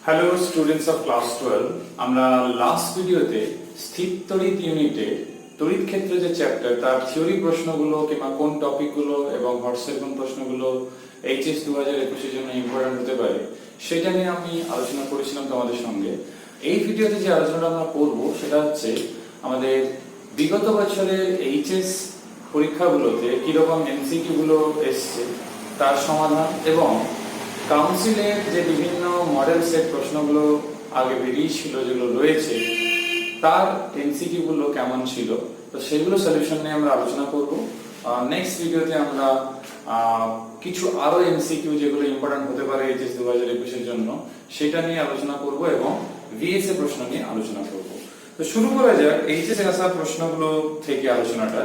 Hello students of class 12, আমরা last ভিডিওতে স্থির তড়িৎ ইউনিটে তড়িৎ ক্ষেত্রে যে চ্যাপ্টার তার থিওরি প্রশ্নগুলো কিংবা কোন টপিকগুলো এবং হটসের কোন প্রশ্নগুলো এইচএস 2021 এর জন্য ইম্পর্টেন্ট হতে পারে সেটা নিয়ে আমি আলোচনা করেছিলাম তোমাদের সঙ্গে। এই ভিডিওতে যে আলোচনাটা আমরা করব সেটা হচ্ছে আমাদের বিগত বছরের এইচএস পরীক্ষাগুলোতে কিরকম এমসিকিউ গুলো এসছে তার সমাধান এবং কাউন্সিলের যে বিভিন্ন মডেল সেট প্রশ্নগুলো আগে বেরিয়েছিল যেগুলো রয়েছে তার এমসিকিউ গুলো কেমন ছিল, তো সেগুলো সলিউশন নিয়ে আমরা আলোচনা করব। নেক্সট ভিডিওতে আমরা কিছু আরো এমসিকিউ যেগুলো ইম্পর্টেন্ট হতে পারে এইচএস 2021 এর জন্য সেটা নিয়ে আলোচনা করব এবং ভিএসএ প্রশ্ন নিয়ে আলোচনা করব। তো শুরু করা যাক এইচএস এর আসা প্রশ্নগুলো থেকে আলোচনাটা।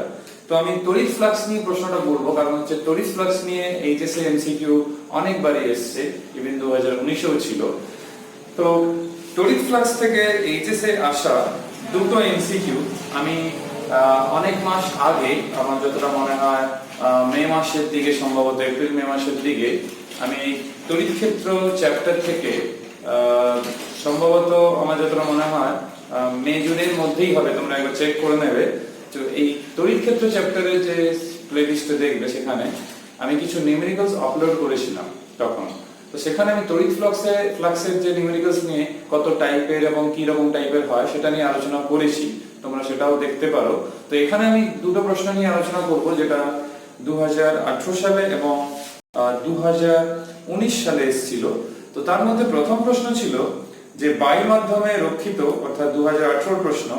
তো আমি তড়িৎ ফ্লাক্স নিয়ে প্রশ্নটা বলবো, কারণ হচ্ছে তড়িৎ ফ্লাক্স নিয়ে এইচএস এর এমসিকিউ অনেকবারই এসেছে, ইভেন 2019 এও ছিল। তো তড়িৎ ফ্লাক্স থেকে এইচএস এ আসা দুটো এমসিকিউ আমি অনেক মাস আগে, আমার যতটা মনে হয় মে মাসের দিকে, সম্ভবত এপ্রিল মে মাসের দিকে, আমি তড়িৎ ক্ষেত্র চ্যাপ্টার থেকে সম্ভবত আমার যতটা মনে হয় মে জুনের মধ্যেই হবে, তোমরা একবার চেক করে নেবে। তো এই তড়িৎ ক্ষেত্র চ্যাপ্টারের যে প্লেলিস্টে দেখবে সেখানে আমি কিছু নিউমেরিক্যালস আপলোড করেছিলাম তখন। তো সেখানে আমি তড়িৎ ফ্লাক্সের যে নিউমেরিক্যালস নিয়ে কত টাইপের এবং কি রকম টাইপের হয় সেটা নিয়ে আলোচনা করেছি, তোমরা সেটাও দেখতে পারো। তো এখানে আমি দুটো প্রশ্ন নিয়ে আলোচনা করব, যেটা 2018 সালে এবং 2019 সালে এসেছিল। তো তার মধ্যে প্রথম প্রশ্ন ছিল যে বায়ু মাধ্যমে রক্ষিত, অর্থাৎ 2018 প্রশ্ন,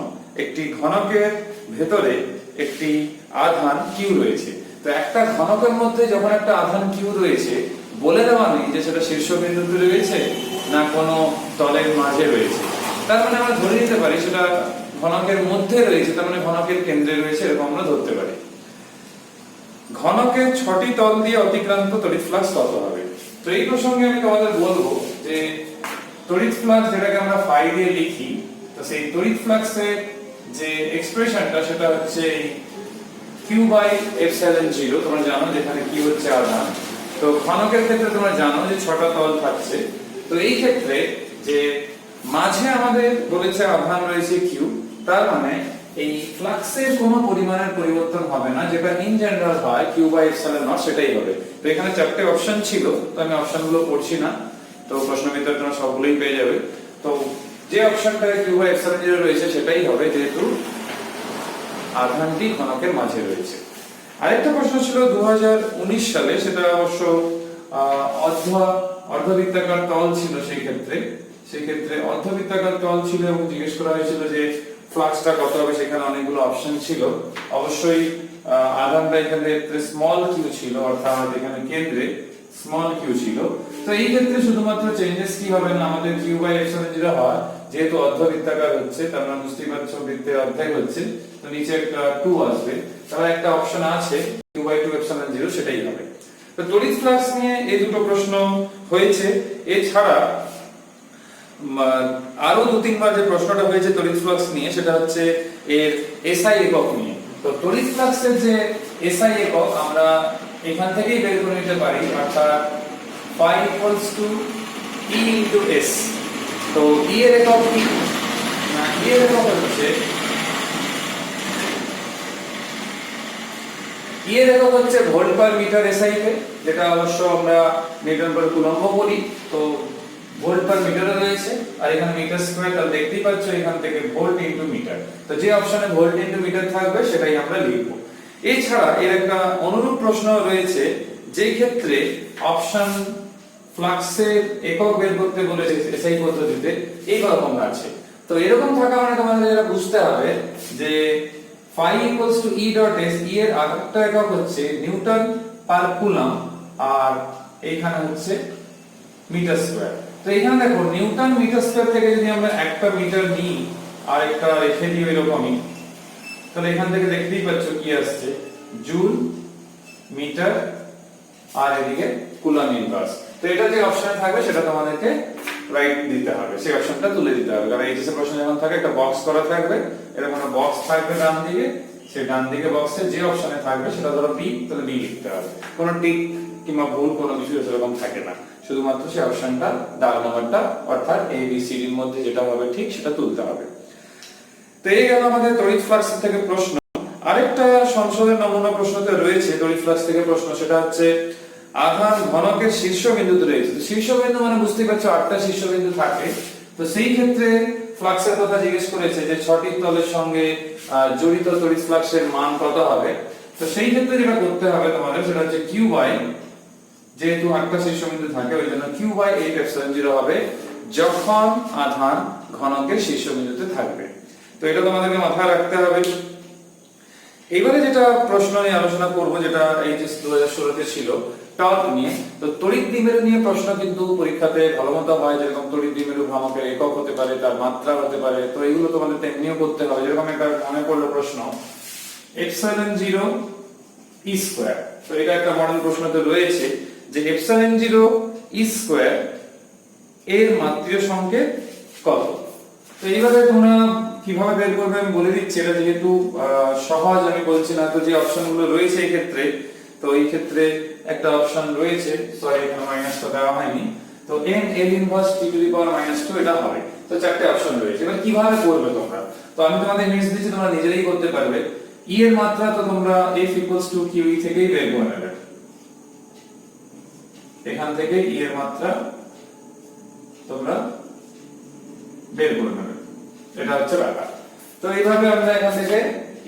একটি ঘনকের ভেতরে একটি আধান কিউ রয়েছে। তো একটা ঘনকের মধ্যে যখন একটা আধান কিউ রয়েছে, বলে দেওয়া নেই যে সেটা শীর্ষবিন্দুতে রয়েছে না কোনো তলের মাঝে রয়েছে। তার মানে আমরা ধরে নিতে পারি সেটা ঘনকের মধ্যে রয়েছে, তার মানে ঘনকের কেন্দ্রে রয়েছে, এরকম আমরা ধরতে পারি। ঘনকের 6টি তল দিয়ে অতিক্রান্ত তড়িৎ ফ্লাক্স কত হবে? তো এই প্রসঙ্গে আমি তোমাদের বলবো যে তড়িৎ ফ্লাক্স যেটাকে আমরা ফাই দিয়ে লিখি, তো সেই তড়িৎ ফ্লাক্সের যে এক্সপ্রেশনটা সেটা হচ্ছে q বাই এপসাইলন 0। তোমরা জানো যেখানে q হচ্ছে আধান। তো ঘনকের ক্ষেত্রে তোমরা জানো যে 6টা তল থাকছে। তো এই ক্ষেত্রে যে মাঝে আমাদের বলেছে আধান রয়েছে q, তার মানে এই ফ্লাক্সের কোনো পরিমাণের পরিবর্তন হবে না, যেটা ইন জেনারেল হয় q বাই এপসাইলন নট, সেটাই হবে। তো এখানে 4টে অপশন ছিল, তো আমি অপশনগুলো পড়ছি না, তো প্রশ্নের ভিতরে তোমরা সবগুলোই পেয়ে যাবে। তো যে অপশনটা q বাই এপসাইলন 0 রয়েছে সেটাই হবে, যেহেতু আধানটি ঘনকের মাঝে রয়েছে। আরেকটা প্রশ্ন ছিল 2019 সালে, সেটা অবশ্য অর্ধবৃত্তাকার তল ছিল। সেই ক্ষেত্রে অর্ধবৃত্তাকার তল ছিল এবং জিজ্ঞেস করা হয়েছিল যে ফ্লাক্সটা কত হবে। সেখানে অনেকগুলো অপশন ছিল। অবশ্যই আধানটা এখানে স্মল কিউ ছিল, অর্থাৎ এখানে কেন্দ্রে স্মল কিউ ছিল। তো এই ক্ষেত্রে শুধুমাত্র চেঞ্জেস কি হবে না, আমাদের কিউ বাই এপসাইলন 0 হয়, যেহেতু অর্ধবৃত্তাকার হচ্ছে তার মানে বুঝতেই পারছো বৃত্তের অর্ধেক হচ্ছে, তো নিচে একটা 2 আসবে। তাহলে একটা অপশন আছে q বাই 2 এপসাইলন 0, সেটাই হবে। তো তড়িৎ ফ্লাক্স নিয়ে এই দুটো প্রশ্ন হয়েছে। এছাড়া আরো 2-3বার যে প্রশ্নটা হয়েছে তড়িৎ ফ্লাক্স নিয়ে, সেটা হচ্ছে এর এসআই একক নিয়ে। তো তড়িৎ ফ্লাক্সের যে এসআই একক আমরা এখান থেকেই বের করে নিতে পারি, অর্থাৎ phi equals to E into S। তো E এর একক কি না, E এর একক হচ্ছে ভোল্ট পার মিটার এসআই তে, যেটা অবশ্য আমরা নিউটন পার কুলম্ব বলি। তো ভোল্ট পার মিটারে রয়েছে, আর এখানে মিটার স্কয়ার, তাহলে দেখতেই পাচ্ছ এখান থেকে ভোল্ট ইনটু মিটার। তো যে অপশনে ভোল্ট ইনটু মিটার থাকবে সেটাই আমরা লিখব। এছাড়া এর একটা অনুরূপ প্রশ্ন রয়েছে, যে ক্ষেত্রে অপশন ফ্লাক্সের একক বের করতে বলেছে এসআই পদ্ধতিতে, এই রকম আছে। তো এরকম থাকা মানে তোমাদের এটা বুঝতে হবে যে phi equals to E dot S, E এর আরেকটা একক হচ্ছে নিউটন পার কুলম্ব, আর এইখানে হচ্ছে মিটার স্কয়ার। তো এখানে দেখো নিউটন মিটার স্কয়ার থেকে যদি আমরা একটা মিটার নিই আর একটা রেখে দিই এরকমই, তাহলে এখান থেকে দেখতেই পাচ্ছ কি আসছে, জুল, মিটার, আর এদিকে কুলম্ব ইনভার্স। তো এটা যে অপশনে থাকবে সেটা তোমাদেরকে রাইট দিতে হবে, সেই অপশনটা তুলে দিতে হবে। কারণ এইচএস এর প্রশ্ন যখন থাকে একটা বক্স করা থাকবে, এরকম একটা বক্স থাকবে ডান দিকে, সেই ডান দিকে বক্সে যে অপশনে থাকবে সেটা ধরো বি, তাহলে বি লিখতে হবে। কোনো টিক কিংবা ভুল কোনো কিছু এরকম থাকে না, শুধুমাত্র সেই অপশনটা দাগ নাম্বারটা অর্থাৎ এ বি সি ডির মধ্যে যেটা হবে ঠিক সেটা তুলতে হবে। তো এই গেল আমাদের তড়িৎ ফ্লাক্স থেকে প্রশ্ন। আরেকটা সংশোধন নমুনা প্রশ্নতে রয়েছে তড়িৎ ফ্লাক্স থেকে প্রশ্ন, সেটা হচ্ছে আধান ঘনকের শীর্ষবিন্দুতে রয়েছে। তো শীর্ষবিন্দু মানে বুঝতেই পারছো 8টা শীর্ষবিন্দু থাকে। তো সেই ক্ষেত্রে ফ্লাক্সের কথা জিজ্ঞেস করেছে যে 6টি তলের সঙ্গে জড়িত তড়িৎ ফ্লাক্সের মান কত হবে। তো সেই ক্ষেত্রে যেটা করতে হবে তোমাদের সেটা হচ্ছে q বাই, যেহেতু 8টা শীর্ষবিন্দু থাকে ওই জন্য q বাই 8 এপসিলন 0 হবে যখন আধান ঘনকের শীর্ষবিন্দুতে থাকবে। তো এটা তোমাদেরকে মাথায় রাখতে হবে। এবারে যেটা প্রশ্ন নিয়ে আলোচনা করব, যেটা এইচএস 2016 তে ছিল টর্ক নিয়ে। তো তড়িৎ দ্বিমেরু নিয়ে প্রশ্ন কিন্তু পরীক্ষাতে ভালোমতো হয়, যেরকম তড়িৎ দ্বিমেরু ভ্রামকের একক হতে পারে, তার মাত্রা হতে পারে। তো এগুলো তোমাদের তেমনিও করতে হবে। যেরকম একটা মনে পড়লো প্রশ্ন এপসিলন 0 ই স্কয়ার। তো এটা একটা মডেল প্রশ্নতে রয়েছে যে এপসিলন 0 ই স্কয়ার এর মাত্রিয় সংকেত কত। তো এইভাবে তোমরা কিভাবে বের করবে আমি বলে দিচ্ছি। এটা যেহেতু সহজ আমি বলছি না, তো যে অপশনগুলো রয়েছে এই ক্ষেত্রে, তো এই ক্ষেত্রে একটা অপশন রয়েছে, সরি এখানে মাইনাসটা দেওয়া হয়নি। তো n l inverse t to the power -2 এটা হবে। তো চারটি অপশন রয়েছে। এবার কিভাবে করবে তোমরা, তো আমি তোমাদের হিন্টস দিচ্ছি, তোমরা নিজেরাই করতে পারবে। e এর মাত্রা তো তোমরা f = qe থেকেই বের করে নেবে। এখান থেকে e এর মাত্রা তোমরা বের করে নেবে, এটা হচ্ছে ব্যাপার। তো এইভাবে আমরা এখান থেকে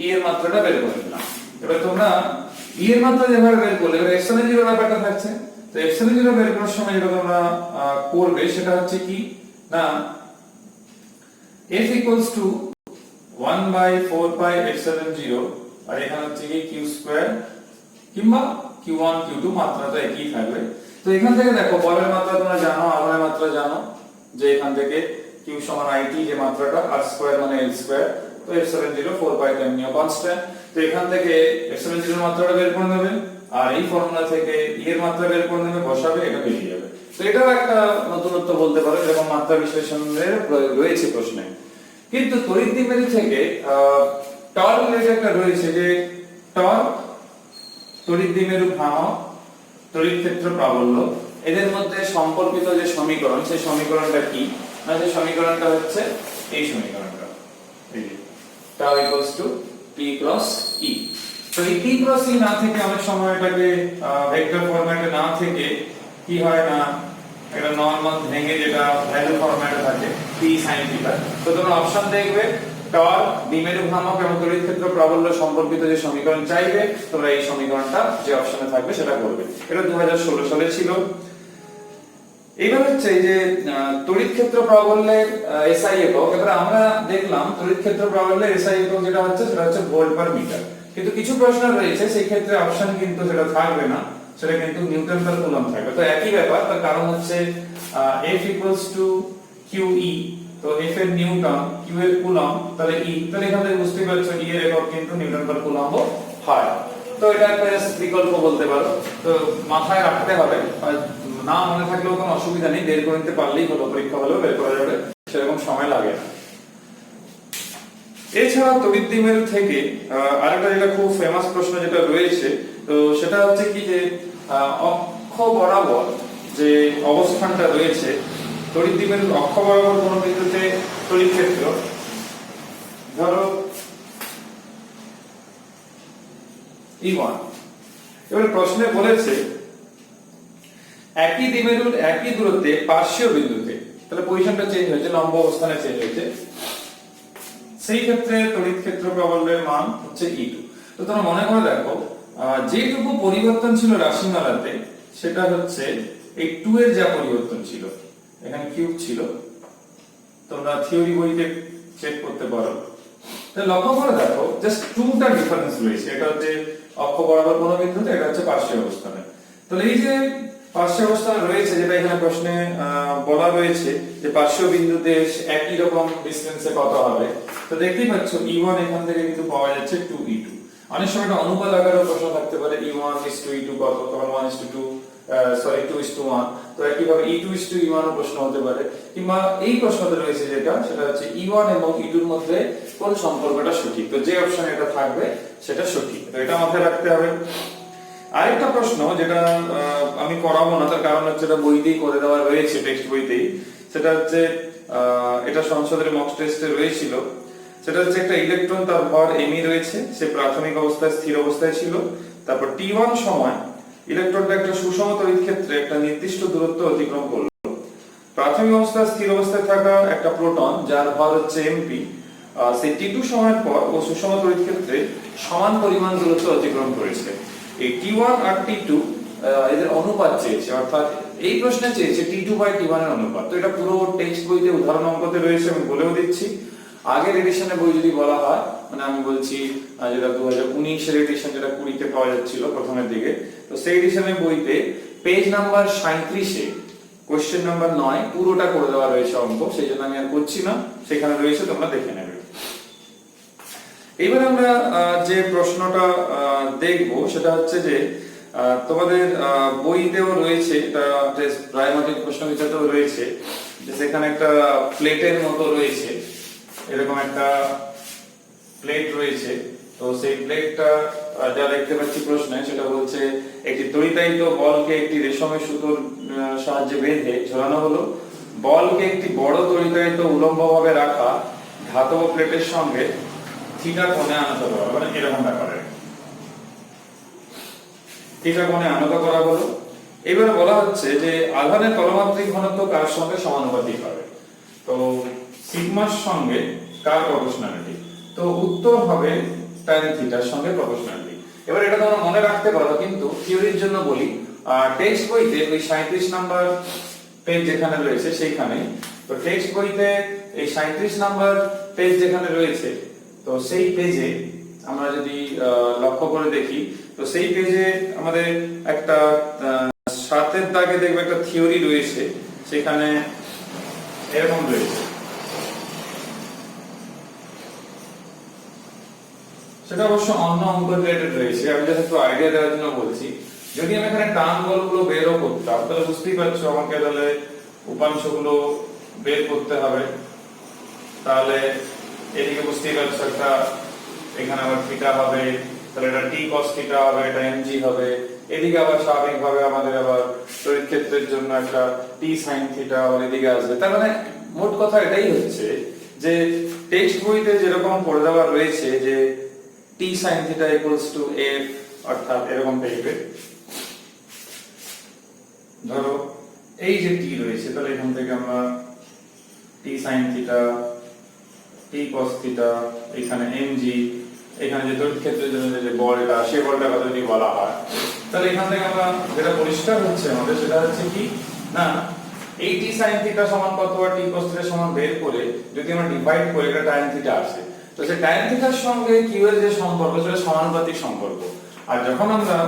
e এর মাত্রাটা বের করে নিলাম। এবার তোমরা e এর মাত্রা যেভাবে বের করলে, এবার এপসিলন 0 ব্যাপারটা থাকছে। তো এপসিলন 0 বের করার সময় যেটা তোমরা করবে সেটা হচ্ছে কি না, f = 1/4 পাই এপসিলন 0, আর এখানে হচ্ছে কি q স্কয়ার কিংবা q1 q2 মাত্রাটা একই থাকবে। তো এখান থেকে দেখো বলের মাত্রা তোমরা জানো, আধানের মাত্রা জানো, যে এখান থেকে q সমান it, যে মাত্রাটা, r স্কয়ার মানে l স্কয়ার। তো এপসিলন 0 4 পাই এমনিও কনস্ট্যান্ট। তো এখান থেকে এপসিলন 0 এর মাত্রাটা বের করে নেবে, আর এই ফর্মুলা থেকে e এর মাত্রা বের করে নেবে, বসাবে, এটা বেরিয়ে যাবে। তো এটাও একটা নতুনত্ব বলতে পারো, এরকম মাত্রা বিশ্লেষণের প্রয়োগ রয়েছে প্রশ্নে। কিন্তু তড়িৎ দ্বিমেরু থেকে টর্ক রিলেটেড একটা রয়েছে, যে টর্ক, তড়িৎ দ্বিমেরু ভ্রামক, তড়িৎ ক্ষেত্র প্রাবল্য, এদের মধ্যে সম্পর্কিত যে সমীকরণ, সেই সমীকরণটা কি না, সেই সমীকরণটা হচ্ছে এই সমীকরণটা, এই যে tau = p × e। তো এই p × e না থেকে অনেক সময় এটাকে ভেক্টর ফরম্যাটে না থেকে কি হয় না, এটা নরমাল ভেঙে যেটা ভ্যালু ফরম্যাটে থাকে p sin θ। তো তোমরা অপশন দেখবে টর্ক, দ্বিমেরু ভ্রামক এবং তড়িৎ ক্ষেত্র প্রাবল্য সম্পর্কিত যে সমীকরণ চাইবে, তোমরা এই সমীকরণটা যে অপশনে থাকবে সেটা করবে। এটা 2016 সালে ছিল। এইবার হচ্ছে এই যে তড়িৎ ক্ষেত্র প্রাবল্যের এসআই একক। এবার আমরা দেখলাম তড়িৎ ক্ষেত্র প্রাবল্যের এসআই একক যেটা হচ্ছে সেটা হচ্ছে ভোল্ট পার মিটার। কিন্তু কিছু প্রশ্ন রয়েছে সেই ক্ষেত্রে অপশন কিন্তু সেটা থাকবে না, সেটা কিন্তু নিউটন পার কুলম্ব থাকবে। তো একই ব্যাপার, তার কারণ হচ্ছে F = QE। তো F এর নিউটন, Q এর কুলম্ব, তাহলে E, তাহলে এখান থেকে বুঝতে পারছো E এর একক কিন্তু নিউটন পার কুলম্ব হয়। তো এটা একটা বিকল্প বলতে পারো। তো মাথায় রাখতে হবে, না মনে থাকলেও কোনো অসুবিধা নেই, বের করে নিতে পারলেই হলো, পরীক্ষা হলেও বের করা যাবে, সেরকম সময় লাগে না। এছাড়া তড়িৎ দ্বিমেরু থেকে আরেকটা যেটা খুব ফেমাস প্রশ্ন যেটা রয়েছে, তো সেটা হচ্ছে কি যে অক্ষ বরাবর যে অবস্থানটা রয়েছে, তড়িৎ দ্বিমেরুর অক্ষ বরাবর কোন বিন্দুতে তড়িৎ ক্ষেত্র, ধরো E1। এবার প্রশ্নে বলেছে একই দ্বিমেরুর একই দূরত্বে পার্শ্বীয় বিন্দুতে, তাহলে পজিশনটা চেঞ্জ হয়েছে, লম্ব অবস্থানে চেঞ্জ হয়েছে, সেই ক্ষেত্রে তড়িৎ ক্ষেত্র প্রাবল্যের মান হচ্ছে E2। তো তোমরা মনে করে দেখো যেটুকু পরিবর্তন ছিল রাশিমালাতে সেটা হচ্ছে এই 2 এর যা পরিবর্তন ছিল, এখানে কিউব ছিল, তোমরা থিওরি বইতে চেক করতে পারো। তাহলে লক্ষ্য করে দেখো জাস্ট 2টা ডিফারেন্স রয়েছে, এটা হচ্ছে অক্ষ বরাবর কোন বিন্দুতে, এটা হচ্ছে পার্শ্বীয় অবস্থানে। তাহলে এই যে পার্শ্বীয় অবস্থানে রয়েছে, যেটা এখানে প্রশ্নে বলা রয়েছে যে পার্শ্বীয় বিন্দুতে একই রকম ডিসটেন্সে কত হবে। তো দেখতেই পাচ্ছ E1 এখান থেকে কিন্তু পাওয়া যাচ্ছে 2E2। অনেক সময় একটা অনুপাত আকারে প্রশ্ন থাকতে পারে E1 = E2 কত, তখন 1:2 2:1। তো একইভাবে E2:E1 ও প্রশ্ন হতে পারে, কিংবা এই প্রশ্নতে রয়েছে যেটা, সেটা হচ্ছে E1 এবং E2 এর মধ্যে কোন সম্পর্কটা সঠিক। তো যে অপশনে এটা থাকবে সেটা সঠিক, তো এটা মাথায় রাখতে হবে। আরেকটা প্রশ্ন যেটা আমি করাবো না, তার কারণ হচ্ছে এটা বইতেই করে দেওয়া রয়েছে, টেক্সট বইতেই। সেটা হচ্ছে এটা সংসদের মক টেস্টে রয়েছিল। সেটা হচ্ছে একটা ইলেকট্রন, তার ভর এমই রয়েছে, সে প্রাথমিক অবস্থায় স্থির অবস্থায় ছিল। তারপর t1 সময় ইলেকট্রনটা একটা সুষম তড়িৎ ক্ষেত্রে একটা নির্দিষ্ট দূরত্ব অতিক্রম করলো। প্রাথমিক অবস্থায় স্থির অবস্থায় থাকা একটা প্রোটন যার ভর হচ্ছে mp, সেই t2 সময়ের পর ও সুষম তড়িৎ ক্ষেত্রে সমান পরিমাণ দূরত্ব অতিক্রম করেছে। এই t1 আর t2 এদের অনুপাত চেয়েছে, অর্থাৎ এই প্রশ্নে চেয়েছে t2/t1 এর অনুপাত। তো এটা পুরো টেক্সট বইতে উদাহরণ অঙ্কতে রয়েছে, আমি বলেও দিচ্ছি। আগের এডিশনে বই যদি বলা হয়, মানে আমি বলছি যেটা 2019 এর এডিশন, যেটা 20 তে পাওয়া যাচ্ছিল প্রথমের দিকে, তো সেই এডিশনের বইতে পেজ নাম্বার 37 এ কোশ্চেন নাম্বার 9 পুরোটা করে দেওয়া রয়েছে অঙ্ক, সেই জন্য আমি আর করছি না, সেখানে রয়েছে, তোমরা দেখে নেবে। এবার আমরা যে প্রশ্নটা দেখব সেটা হচ্ছে যে তোমাদের বইতেও রয়েছে, এটা প্রাইমারি প্রশ্ন বিচিত্রতেও রয়েছে, যে সেখানে একটা প্লেটের মতো রয়েছে, এরকম একটা প্লেট রয়েছে। তো সেই প্লেটটা যা দেখতে পাচ্ছি প্রশ্নে, সেটা বলছে একটি তড়িতায়িত বলকে একটি রেশমের সুতোর সাহায্যে বেঁধে ঝোলানো হলো। বলকে একটি বড় তড়িতায়িত উলম্বভাবে রাখা ধাতব প্লেটের সঙ্গে থিটা কোণে আনত করা, মানে এরকম ব্যাপারে থিটা কোণে আনত করা হলো। এবারে বলা হচ্ছে যে আধানের তলমাত্রিক ঘনত্ব কার সঙ্গে সমানুপাতিক হবে। তো সিগমার সঙ্গে কার প্রপোর্শনালিটি? তো উত্তর হবে tan থিটার সঙ্গে প্রপোর্শনালিটি। এবার এটা তোমরা মনে রাখতে পারো, কিন্তু থিওরির জন্য বলি, টেক্সট বইতে ওই 37 নাম্বার পেজ যেখানে রয়েছে সেইখানে, তো টেক্সট বইতে এই 37 নাম্বার পেজ যেখানে রয়েছে, তো সেই পেজে আমরা যদি লক্ষ্য করে দেখি, তো সেই পেজে আমাদের একটা 7 দাগে দেখবে একটা থিওরি রয়েছে, সেখানে এরকম রয়েছে। সেটা অবশ্য অন্য অঙ্ক রিলেটেড রয়েছে, আমি জাস্ট একটু আইডিয়া দেওয়ার জন্য বলছি। যদি আমি এখানে টান বলগুলো বেরও করতাম, তাহলে বুঝতেই পারছো আমাকে তাহলে উপাংশগুলো বের করতে হবে। তাহলে এদিকে বুঝতেই পারছো একটা, এখানে আবার থিটা হবে, তাহলে এটা t cos থিটা হবে, এটা mg হবে। এদিকে আবার স্বাভাবিকভাবে আমাদের আবার তড়িৎ ক্ষেত্রের জন্য একটা t sin থিটা আবার এদিকে আসবে। তার মানে মোট কথা এটাই হচ্ছে যে টেক্সট বইতে যেরকম পড়ে দেওয়া রয়েছে যে t sin theta equals to f, অর্থাৎ এরকম টাইপের, ধরো এই যে t রয়েছে, তাহলে এখান থেকে আমরা t sin theta, t cos theta, এখানে mg, এখানে যে তড়িৎ ক্ষেত্রের জন্য যে বলটা, সেই বলটার কথা যদি বলা হয়, তাহলে এখান থেকে আমরা যেটা পরিষ্কার হচ্ছে আমাদের, সেটা হচ্ছে কি না, এই t sin থিটা সমান কত আর t cos থিটা সমান বের করে যদি আমরা ডিভাইড করি, এটা tan থিটা আসে। তো সেই tan থিটার সঙ্গে q এর যে সম্পর্ক, সেটা সমানুপাতিক সম্পর্ক। আর যখন আমরা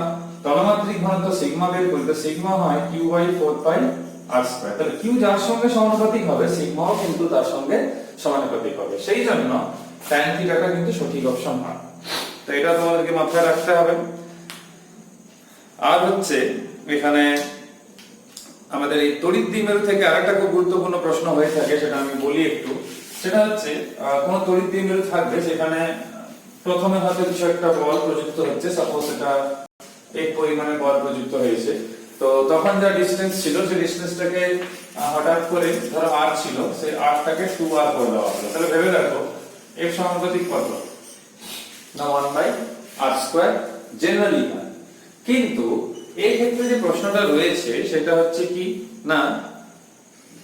তলমাত্রিক ঘনত্ব সিগমা বের করি, তো সিগমা হয় q/4πr²। তাহলে q যার সঙ্গে সমানুপাতিক হবে, সিগমাও কিন্তু তার সঙ্গে সমানুপাতিক হবে। সেই জন্য tan থিটাটা কিন্তু সঠিক অপশন হয়। তো এটা তোমাদেরকে মাথায় রাখতে হবে। আর হচ্ছে এখানে আমাদের এই তড়িৎ দ্বিমেরু থেকে আরেকটা খুব গুরুত্বপূর্ণ প্রশ্ন হয়ে থাকে, সেটা আমি বলি একটু। সেটা হচ্ছে কোন তড়িৎ দ্বিমেরু থাকবে, সেখানে প্রথমে হয়তো কিছু একটা বল প্রযুক্ত হচ্ছে, সাপোজ এটা এক পরিমাণের বল প্রযুক্ত হয়েছে। তো তখন যা ডিসটেন্স ছিল, সেই ডিসটেন্সটাকে হঠাৎ করে ধরো r ছিল, সেই rটাকে 2r করে দেওয়া হলো। তাহলে ভেবে দেখো f সমানুপাতিক কত না 1/r² জেনারেলি হয়। কিন্তু এই ক্ষেত্রে যে প্রশ্নটা রয়েছে সেটা হচ্ছে কি না,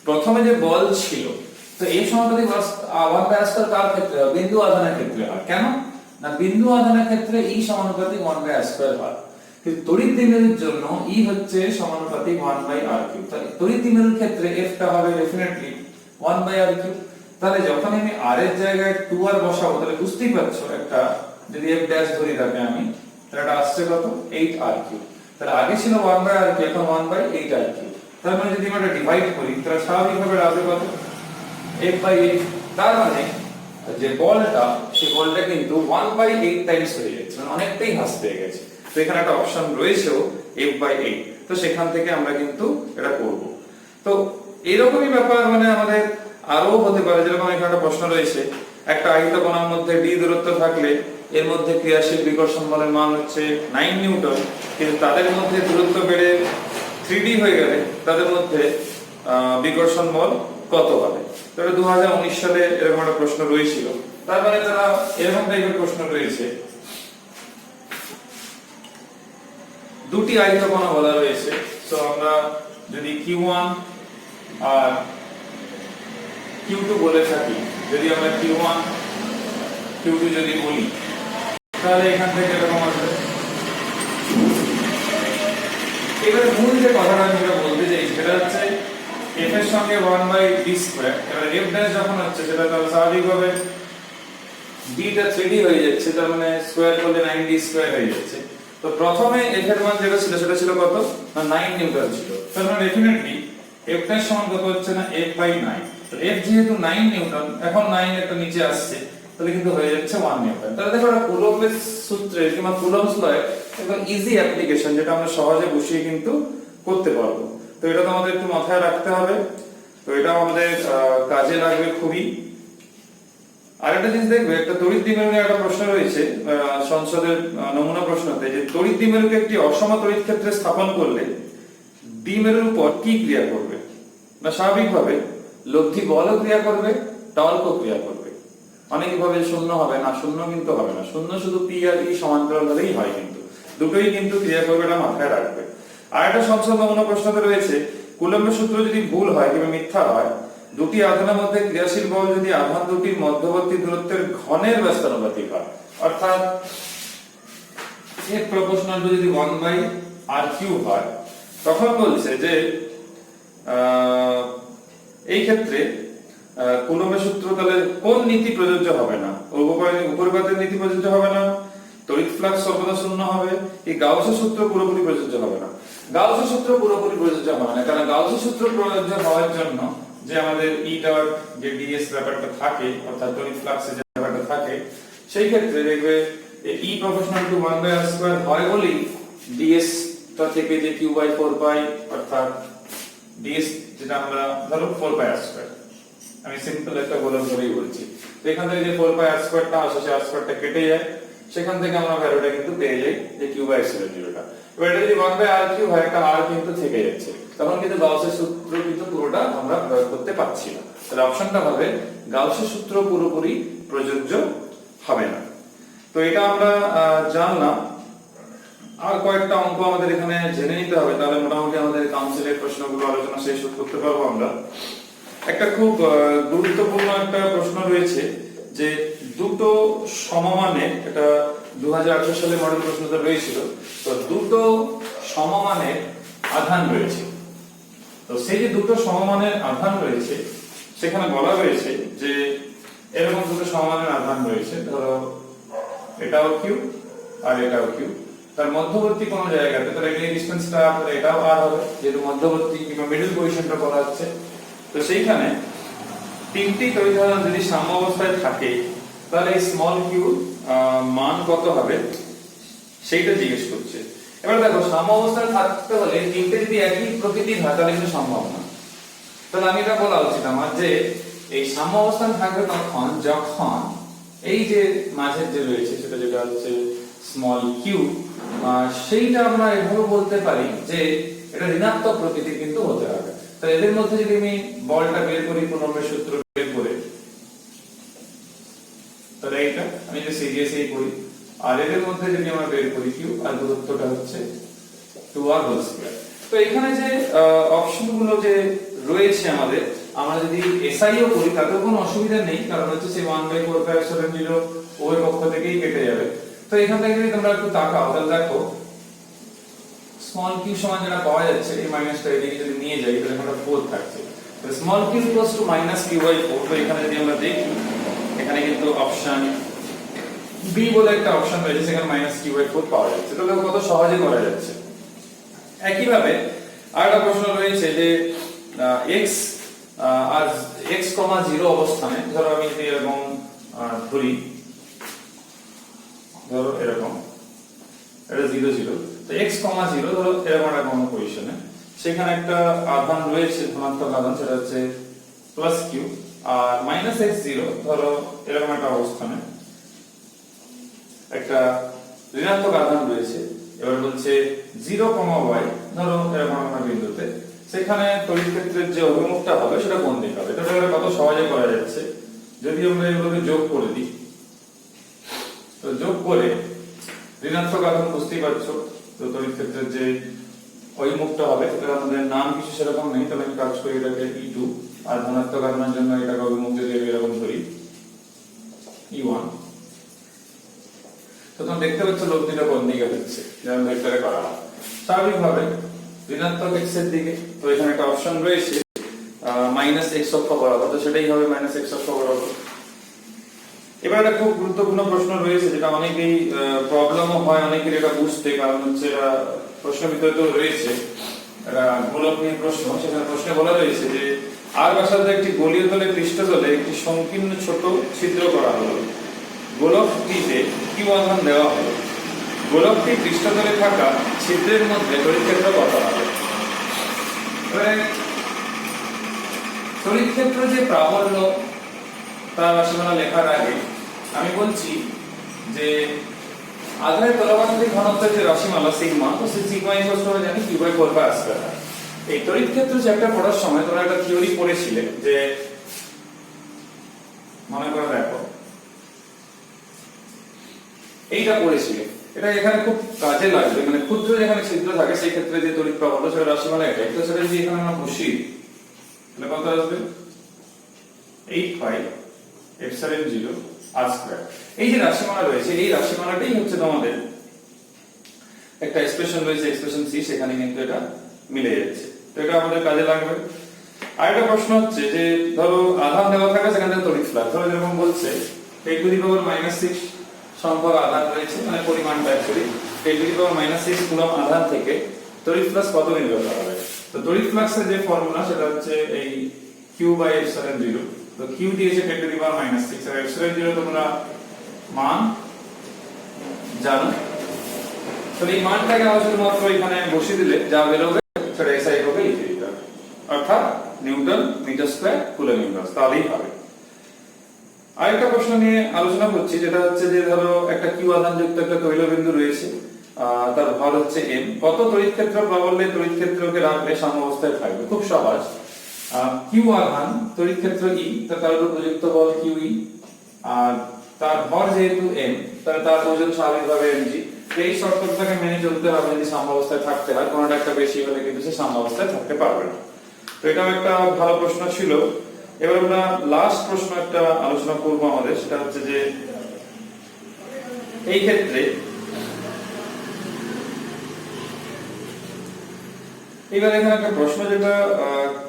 প্রথমে যে বল ছিল, তো এই সমানুপাতিক 1/r² কার ক্ষেত্রে হয়? বিন্দু আধানের ক্ষেত্রে হয়। কেন না, বিন্দু আধানের ক্ষেত্রে E সমানুপাতিক 1/r² হয়, কিন্তু তড়িৎ দ্বিমেরুর জন্য E হচ্ছে সমানুপাতিক 1/r³। তাহলে তড়িৎ দ্বিমেরুর ক্ষেত্রে F টা হবে ডেফিনেটলি 1/r³। তাহলে যখন আমি r এর জায়গায় 2r বসাবো, তাহলে বুঝতেই পারছো একটা, যদি f ড্যাশ ধরি তাকে আমি, তাহলে এটা আসছে কত 8r³। তাহলে আগে ছিল 1/r³, এখন 1/8r³। তার মানে যদি আমরা ডিভাইড করি, তাহলে স্বাভাবিকভাবে আসবে কত f/8। তার মানে যে বলটা, সেই বলটা কিন্তু 1/8 টাইমস হয়ে যাচ্ছে, মানে অনেকটাই হ্রাস পেয়ে গেছে। তো এখানে একটা অপশন রয়েছেও f/8। তো সেখান থেকে আমরা কিন্তু এটা করব। তো এরকমই ব্যাপার মানে আমাদের আরো হতে পারে, যেরকম এখানে একটা প্রশ্ন রয়েছে একটা আহিত কণার মধ্যে d দূরত্ব থাকলে এর মধ্যে ক্রিয়াশীল বিকর্ষণ বলের মান হচ্ছে 9 নিউটন, কিন্তু তাদের মধ্যে দূরত্ব বেড়ে 3d হয়ে গেলে তাদের মধ্যে বিকর্ষণ বল কত হবে? তো এটা 2019 সালে এরকম একটা প্রশ্ন রয়েছিল। তার মানে তারা এরকম টাইপের প্রশ্ন রয়েছে, দুটি আহিত কণা বলা রয়েছে। তো আমরা যদি q1 আর q2 বলে থাকি, যদি আমরা q1 q2 যদি বলি, তাহলে এখান থেকে এরকম আসবে। এবারে মূল যে কথাটা আমি বলতে চাই সেটা হচ্ছে f এর সঙ্গে 1/d²। এবারে f ড্যাশ যখন হচ্ছে সেটা তাহলে স্বাভাবিকভাবে d টা 3d হয়ে যাচ্ছে, তার মানে স্কয়ার করলে 9d² হয়ে যাচ্ছে। তো প্রথমে f এর মান যেটা ছিল সেটা ছিল কত? না 9 নিউটন ছিল। তার মানে ডেফিনেটলি f ড্যাশ সমান কত হচ্ছে না f/9। তো f যেহেতু 9 নিউটন, এখন 9 একটা নিচে আসছে, তাহলে কিন্তু হয়ে যাচ্ছে 1 নিউটন। তাহলে দেখো এটা কুলম্বের সূত্রে কিংবা কুলম্বস লয়ের একদম ইজি অ্যাপ্লিকেশন, যেটা আমরা সহজে বসিয়ে কিন্তু করতে পারবো। তো এটা তো আমাদের একটু মাথায় রাখতে হবে। তো এটা আমাদের কাজে লাগবে খুবই। আরেকটা জিনিস দেখবে, একটা তড়িৎ দ্বিমেরু নিয়ে একটা প্রশ্ন রয়েছে সংসদের নমুনা প্রশ্নতে, যে তড়িৎ দ্বিমেরুকে একটি অসম তড়িৎ ক্ষেত্রে স্থাপন করলে দ্বিমেরুর উপর কি ক্রিয়া করবে? না স্বাভাবিকভাবে লব্ধি বলও ক্রিয়া করবে, টর্কও ক্রিয়া করবে। অনেকে ভাবে শূন্য হবে না, শূন্য কিন্তু হবে না। শূন্য শুধু পি আর ই সমান্তরাল হলেই হয়, কিন্তু দুটোই কিন্তু ক্রিয়া করবে, এটা মাথায় রাখবে। আর একটা সংসদ নমুনা প্রশ্নতে রয়েছে, কুলম্বের সূত্র যদি ভুল হয় কিংবা মিথ্যা হয়, দুটি আধানের মধ্যে ক্রিয়াশীল বল যদি আধান দুটির মধ্যবর্তী দূরত্বের ঘনের ব্যস্তানুপাতিক হয়, অর্থাৎ F প্রপোর্শনাল টু যদি 1/r³ হয়, তখন বলছে যে এই ক্ষেত্রে কুলম্বের সূত্র তাহলে কোন নীতি প্রযোজ্য হবে না? উপরিপাতের নীতি প্রযোজ্য হবে না, তড়িৎ ফ্লাক্স সর্বদা শূন্য হবে, এই গাউসের সূত্র পুরোপুরি প্রযোজ্য হবে না। গাউসের সূত্র পুরোপুরি প্রযোজ্য হবে না, কারণ গাউসের সূত্র প্রযোজ্য হওয়ার জন্য যে আমাদের ই ডট যে ds ব্যাপারটা থাকে, অর্থাৎ তড়িৎ ফ্লাক্সের যে ব্যাপারটা থাকে, সেই ক্ষেত্রে দেখবে E প্রপোর্শনাল টু 1/r² হয় বলেই ds টা থেকে যে q/4π, অর্থাৎ ds যেটা আমরা ধরো 4πr², আমি সিম্পল একটা গোলক ধরেই বলছি। তো এখান থেকে যে 4πr² টা আসে, সেই r² টা কেটে যায়, সেখান থেকে আমরা ভ্যালুটা কিন্তু পেয়ে যাই যে q/0 টা। এবার এটা যদি 1/r³ হয়, একটা r কিন্তু থেকে যাচ্ছে, তখন কিন্তু গাউসের সূত্র কিন্তু পুরোটা আমরা প্রয়োগ করতে পারছি না। তাহলে অপশনটা হবে গাউসের সূত্র পুরোপুরি প্রযোজ্য হবে না। তো এটা আমরা জানলাম। আর কয়েকটা অঙ্ক আমাদের এখানে জেনে নিতে হবে, তাহলে মোটামুটি আমাদের কাউন্সিলের প্রশ্নগুলো আলোচনা শেষ করতে পারবো আমরা। একটা খুব গুরুত্বপূর্ণ একটা প্রশ্ন রয়েছে, যে দুটো সমমানের, এটা 2018 সালে মডেল প্রশ্নটা রয়েছিল। তো দুটো সমমানের আধান রয়েছে। তো সেই যে দুটো সমমানের আধান রয়েছে, সেখানে বলা হয়েছে যে এরকম দুটো সমমানের আধান রয়েছে, ধরো এটাও q আর এটাও q, তার মধ্যবর্তী কোন জায়গাতে, তাহলে এই ডিসটেন্সটা তাহলে এটাও r হবে, যেহেতু মধ্যবর্তী কিংবা মিডল পজিশনটা বলা হচ্ছে। তো সেইখানে তিনটি তড়িৎ আধান যদি সাম্য অবস্থায় থাকে, তাহলে এই স্মল q মান কত হবে সেইটা জিজ্ঞেস করছে। এবার দেখো, সাম্য অবস্থায় থাকতে হলে তিনটে যদি একই প্রকৃতির হয়, তাহলে কিন্তু সম্ভব না। তাহলে আমি এটা বলা উচিত আমার যে এই সাম্য অবস্থান থাকবে তখন যখন এই যে মাঝের যে রয়েছে সেটা যেটা হচ্ছে স্মল q, সেইটা আমরা এভাবে বলতে পারি যে এটা ঋণাত্মক প্রকৃতির কিন্তু হতে হবে। তো এদের মধ্যে যদি আমি বলটা বের করি, কুলম্বের সূত্র বের করে, তাহলে এইটা আমি যে সিরিয়াসলি করি, আর এদের মধ্যে যদি আমরা বের করি q, আর দূরত্বটা হচ্ছে 2r²। তো এখানে যে অপশনগুলো যে রয়েছে আমাদের, আমরা যদি এসআইও করি তাতেও কোনো অসুবিধা নেই, কারণ হচ্ছে সেই 1/4π0 ওই পক্ষ থেকেই কেটে যাবে। তো এখান থেকে যদি তোমরা একটু তাকাও, তাহলে দেখো স্মল q সমান যেটা পাওয়া যাচ্ছে, এই মাইনাসটা এদিকে যদি নিয়ে যাই, তাহলে এখানে 4 থাকছে। তো স্মল q -q/4। তো এখানে যদি আমরা দেখি, এখানে কিন্তু অপশন বি বলে একটা অপশন রয়েছে, সেখানে -q/4 পাওয়া যাচ্ছে। তাহলে কত সহজে করা যাচ্ছে। একইভাবে আরেকটা প্রশ্ন রয়েছে যে x আর x, 0 অবস্থানে, ধরো আমি যদি এরকম ধরি, ধরো এরকম এটা 0 0, তো x, 0 ধরো এরকম একটা কোন পজিশনে, সেখানে একটা আধান রয়েছে, ধনাত্মক আধান, সেটা হচ্ছে +q। আর মাইনাস এক্স জিরো ধরো এরকম একটা অবস্থানে একটা ঋণাত্মক আধান রয়েছে। এবার বলছে 0, y ধরো এরকম একটা বিন্দুতে, সেখানে তড়িৎ ক্ষেত্রের যে অভিমুখটা হবে সেটা কোন দিকে হবে। এটা কত সহজে করা যাচ্ছে, যদি আমরা এগুলোকে যোগ করে দিই। তো যোগ করে ঋণাত্মক আধান বুঝতেই পারছো, তো তড়িৎ ক্ষেত্রের যে অভিমুখটা হবে এটা আমাদের নাম কিছু সেরকম নেই, তবে আমি কাজ করি এটাকে E2, আর ধনাত্মক আধানের জন্য এটাকে অভিমুখ যদি আমি এরকম ধরি E1। তো তোমরা দেখতে পাচ্ছ লব্ধিটা কোন দিকে হচ্ছে, যেমন ভেক্টরে করা হয় স্বাভাবিকভাবে ঋণাত্মক x এর দিকে। তো এখানে একটা অপশন রয়েছে মাইনাস x অক্ষ বরাবর, তো সেটাই হবে মাইনাস x অক্ষ বরাবর। এবার একটা খুব গুরুত্বপূর্ণ প্রশ্ন রয়েছে, যেটা অনেকেই প্রবলেমও হয় অনেকের এটা বুঝতে, কারণ হচ্ছে এটা প্রশ্ন ভিতরে রয়েছে, এটা গোলক নিয়ে প্রশ্ন। সেখানে প্রশ্নে বলা রয়েছে যে আর ব্যাসার্ধ একটি গোলীয় তলে পৃষ্ঠতলে একটি সংকীর্ণ ছোট ছিদ্র করা হলো, গোলকটিতে q আধান দেওয়া হলো, গোলকটি পৃষ্ঠতলে থাকা ছিদ্রের মধ্যে তড়িৎ ক্ষেত্র কত হবে। তড়িৎ ক্ষেত্র যে প্রাবল্য তার রাশিমালা লেখার আগে আমি বলছি যে আধানের তলবান্তিক ঘনত্বের যে রাশিমালা সিগমা, তো সেই সিগমা ইকুয়াল টু জানি q/4πr²। এই তড়িৎ ক্ষেত্র চ্যাপ্টার পড়ার সময় তোমরা একটা থিওরি পড়েছিলে, যে মনে করে দেখো এইটা পড়েছিলে, এটা এখানে খুব কাজে লাগবে। মানে ক্ষুদ্র যেখানে ছিদ্র থাকে সেই ক্ষেত্রে যে তড়িৎ প্রাবল্য সেটা রাশিমালা এটাই। তো সেটা যদি এখানে আমরা বসি তাহলে কত আসবে 8πε0r²। এই যে রাশিমালা রয়েছে, এই রাশিমালাটাই হচ্ছে তোমাদের একটা এক্সপ্রেশন রয়েছে, এক্সপ্রেশন সি, সেখানে কিন্তু এটা মিলে যাচ্ছে। তো এটা আমাদের কাজে লাগবে। আরেকটা প্রশ্ন হচ্ছে যে ধরো আধান দেওয়া থাকে, সেখানে তড়িৎ ফ্লাক্স ধরো যেরকম বলছে 10⁻⁻6 সংখ্যক আধান রয়েছে, মানে পরিমাণটা অ্যাকচুয়ালি 10⁻⁻6 কুলম্ব আধান থেকে তড়িৎ ফ্লাক্স কত নির্গত হবে। তো তড়িৎ ফ্লাক্সের যে ফর্মুলা সেটা হচ্ছে এই q/ε0। তো q দিয়েছে 10⁻⁻6 আর ε0 তোমরা মান জানো। তো এই মানটাকে আমরা শুধুমাত্র এখানে বসিয়ে দিলে যা বেরোবে সেটা SI হবে লিখে দিতে হবে, অর্থাৎ Newton metre square coulomb inverse, তাহলেই হবে। আরেকটা প্রশ্ন নিয়ে আলোচনা করছি, যেটা হচ্ছে যে ধরো একটা q আধান যুক্ত একটা তৈলবিন্দু রয়েছে, তার ভর হচ্ছে m, কত তড়িৎ ক্ষেত্র প্রাবল্যে তড়িৎ ক্ষেত্রকে রাখলে সাম্যাবস্থায় থাকবে। খুব সহজ, q আধান তড়িৎ ক্ষেত্র E, তার উপর প্রযুক্ত বল QE, আর তার ভর যেহেতু m, তাহলে তার ওজন স্বাভাবিকভাবে mg। এই শর্তটাকে মেনে চলতে হবে যদি সাম্যাবস্থায় থাকতে হয়, কোনটা একটা বেশি হলে কিন্তু সে সাম্যাবস্থায় থাকতে পারবে না। তো এটাও একটা ভালো প্রশ্ন ছিল। এবার আমরা লাস্ট প্রশ্ন একটা আলোচনা করব আমাদের, সেটা হচ্ছে যে এই ক্ষেত্রে এবার এখানে একটা প্রশ্ন যেটা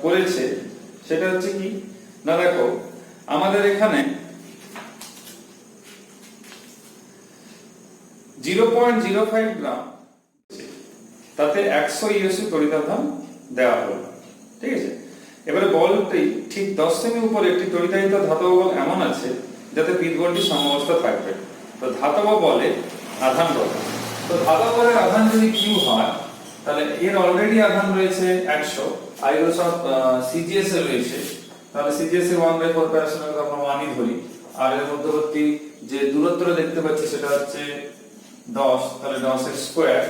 করেছে সেটা হচ্ছে কি না, দেখো আমাদের এখানে 0.05 গ্রাম তাতে 100 ইউএসি তড়িতাধান দেওয়া হলো, ঠিক আছে। এবারে বলটি ঠিক 10 সেমি উপরে একটি তড়িতায়িত ধাতব বল এমন আছে যাতে পিতবলটি সাম্যাবস্থা থাকবে। তো ধাতব বলে আধান কত। তো ধাতব বলের আধান যদি q হয়, তাহলে এর অলরেডি আধান রয়েছে 100, আর এগুলো সব সিজিএস এ রয়েছে, তাহলে সিজিএস এ 1/4πr² আমরা 1 ই ধরি। আর এর মধ্যবর্তী যে দূরত্বটা দেখতে পাচ্ছি সেটা হচ্ছে 10, তাহলে 10 এর স্কয়ার।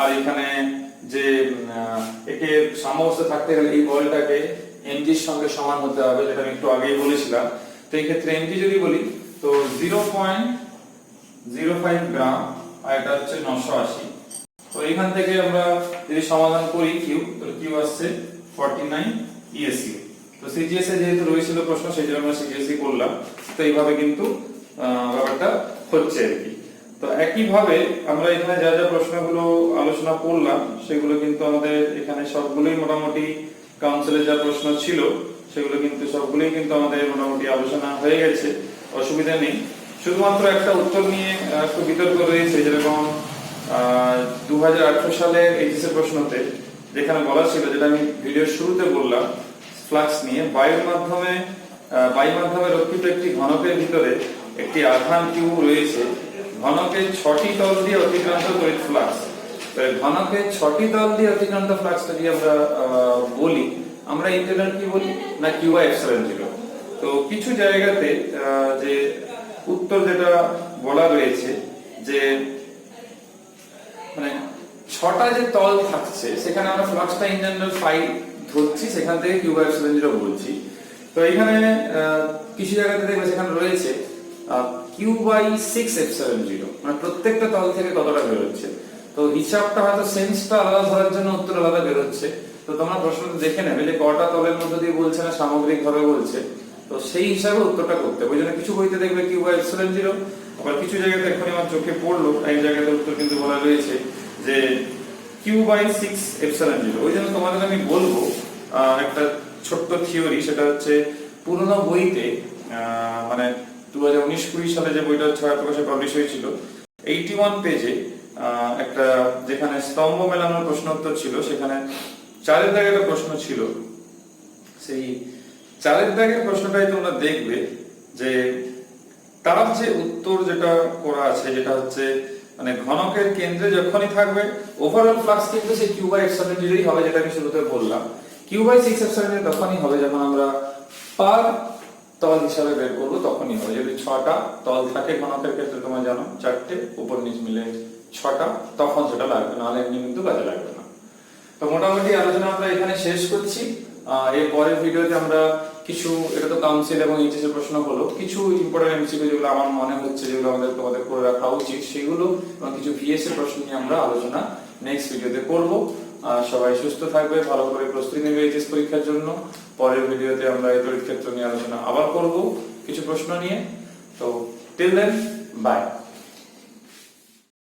আর এখানে যে একে সাম্যাবস্থা থাকতে গেলে এই বলটাকে mg এর সঙ্গে সমান হতে হবে, যেটা আমি একটু আগেই বলেছিলাম। তো এই ক্ষেত্রে mg যদি বলি তো 0.05 গ্রাম, আর এটা হচ্ছে 980। তো এখান থেকে আমরা যদি সমাধান করি q, তাহলে q আসছে 49 ESU। তো সিজিএস এ যেহেতু রয়েছিল প্রশ্ন, সেই জন্য আমরা সিজিএস এ করলাম। তো এইভাবে কিন্তু ব্যাপারটা হচ্ছে আর কি। তো একই ভাবে আমরা এখানে যা যা প্রশ্নগুলো আলোচনা করলাম সেগুলো কিন্তু আমাদের এখানে সবগুলোই মোটামুটি কাউন্সিলের যা প্রশ্ন ছিল সেগুলো কিন্তু সবগুলোই কিন্তু আমাদের মোটামুটি আলোচনা হয়ে গেছে, অসুবিধা নেই। শুধুমাত্র একটা উত্তর নিয়ে একটু বিতর্ক রয়েছে, যেরকম 2018 সালে এইচএস এর প্রশ্নতে যেখানে বলা ছিল, যেটা আমি ভিডিওর শুরুতে বললাম ফ্লাক্স নিয়ে, বায়ুর মাধ্যমে রক্ষিত একটি ঘনকের ভিতরে একটি আধান q রয়েছে, ঘনকের 6টি তল দিয়ে অতিক্রান্ত তড়িৎ ফ্লাক্স। তাহলে ঘনকের 6টি তল দিয়ে অতিক্রান্ত ফ্লাক্স যদি আমরা বলি, আমরা ইন্টারনাল কি বলি না q/ε0। তো কিছু জায়গাতে যে উত্তর যেটা বলা রয়েছে যে মানে 6টা যে তল থাকছে সেখানে আমরা ফ্লাক্সটা ইন জেনারেল ফাই ধরছি, সেখান থেকে কিউ বাই এপসিলন জিরো বলছি। তো এখানে কিছু জায়গাতে দেখবে সেখানে রয়েছে কিউ বাই 6 এপসিলন জিরো, মানে প্রত্যেকটা তল থেকে কতটা বেরোচ্ছে। তো হিসাবটা হয়তো সেন্সটা আলাদা ধরার জন্য উত্তর আলাদা বেরোচ্ছে। তো তোমরা প্রশ্নটা দেখে নেবে যে কটা তলের মধ্যে দিয়ে বলছে না সামগ্রিক ভাবে বলছে, তো সেই হিসাবে উত্তরটা করতে হবে। ওই জন্য কিছু বইতে দেখবে কিউ বাই এপসিলন জিরো, আবার কিছু জায়গাতে এখনই আমার চোখে পড়লো এক জায়গাতে উত্তর কিন্তু বলা রয়েছে যে কিউ বাই 6 এপসিলন জিরো। ওই জন্য তোমাদের আমি বলবো একটা ছোট্ট থিওরি, সেটা হচ্ছে পুরোনো বইতে মানে 2019-20 সালে যে বইটা ছয় প্রকাশে পাবলিশ হয়েছিল 81 পেজে একটা যেখানে স্তম্ভ মেলানোর প্রশ্ন উত্তর ছিল, সেখানে 4 দাগের একটা প্রশ্ন ছিল। সেই 4 দাগের প্রশ্নটাই তোমরা দেখবে যে তার যে উত্তর যেটা করা আছে, যেটা হচ্ছে মানে ঘনকের কেন্দ্রে যখনই থাকবে ওভারঅল ফ্লাক্স কিন্তু সেই কিউ বাই এপসিলন জিরোই হবে, যেটা আমি শুরুতে বললাম। কিউ বাই 6 এপসিলন জিরো তখনই হবে যখন আমরা পার তল হিসাবে বের করবো, তখনই হবে। যদি 6টা তল থাকে ঘনকের ক্ষেত্রে, তোমরা জানো 4টে উপর নিচ মিলে 6টা, তখন সেটা লাগবে, নাহলে এমনি কিন্তু কাজে লাগবে না। তো মোটামুটি আলোচনা আমরা এখানে শেষ করছি। এর পরের ভিডিওতে আমরা কিছু, এটা তো কাউন্সিল এবং এইচএস এর প্রশ্ন হলো, কিছু ইম্পর্টেন্ট এমসিকিউ যেগুলো আমার মনে হচ্ছে যেগুলো আমাদের তোমাদের করে রাখা উচিত সেগুলো, এবং কিছু ভিএস এর প্রশ্ন নিয়ে আমরা আলোচনা নেক্সট ভিডিওতে করব। সবাই সুস্থ থাকবে, ভালো করে প্রস্তুতি নেবে এইচএস পরীক্ষার জন্য। পরের ভিডিওতে আমরা এই তড়িৎ ক্ষেত্র নিয়ে আলোচনা আবার করব কিছু প্রশ্ন নিয়ে। তো টিল দেন, বাই।